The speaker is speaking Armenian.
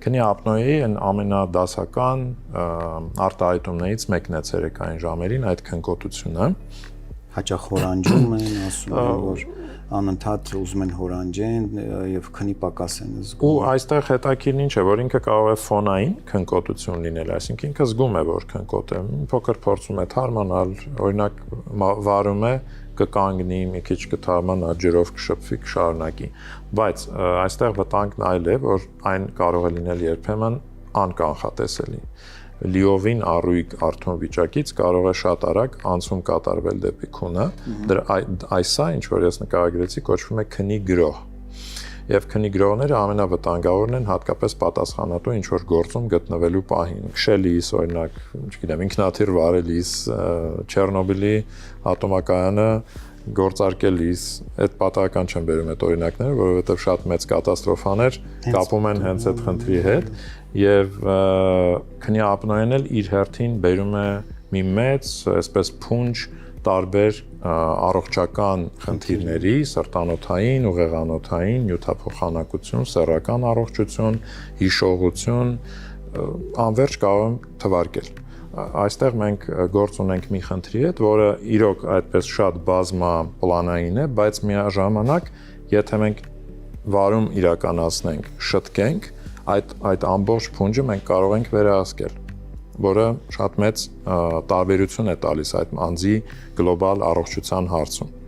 Քնի ապնոյի են ամենադասական արտահայտումներից մեկն է ցերեկային ժամերին այդ քնկոտությունը։ Հաճախ հորանջում են, ասում են, որ անընդհատ ուզում են հորանջեն եւ քնի պակաս են զգում։ Ու այստեղ հետաքրքիրն ինչ է, որ ինքը կարող է ֆոնային քնկոտություն լինել, այսինքն ինքը զգում է, որ քնկոտ է, փոքր փորձում է թարմանալ, օրինակ վարում է, կկանգնի, մի քիչ կթարմանա, ջրով կշփվի, կշարունակի։ Բայց այստեղ վտանգն այլ է, որ այն կարող է լինել երբեմն անկանխատեսելի։ Լիովին առույգ արթուն վիճակից կարող է շատ արագ անցում կատարվել դեպի քունը, այսա, ինչ որ ես նկարագրեցի, կոչվում է քնի գրոհ։ Եվ քնի գրոհները ամենավտանգավորն են հատկապես պատասխանատու ինչ որ գործում գտնվելու պահին, քշելիս, օրինակ, չգիտեմ, ինքնաթիռ վարելիս, Չեռնոբիլի ատոմակայանը գործարկելիս, այդ պատահական չեմ բերում այդ օրինակները, որովհետև շատ մեծ կատաստրոֆաներ կապում են հենց այդ խնդրի հետ, եւ քնի ապնոյն էլ իր հերթին բերում է մի մեծ, այսպես փունջ տարբեր առողջական խնդիրների, սրտանոթային, ուղեղանոթային, նյութափոխանակություն, սեռական առողջություն, հիշողություն, անverջ կարող եմ թվարկել։ Այստեղ մենք գործ ունենք մի խնդրի հետ, որը իրոք այդպես շատ բազմապլանային է, բայց միաժամանակ, եթե մենք վարում իրականացնենք, շտկենք, այդ ամբողջ փունջը մենք կարող ենք վերահսկել, որը շատ մեծ տարբերություն է տալիս այդ անձի գլոբալ առողջության հարցում։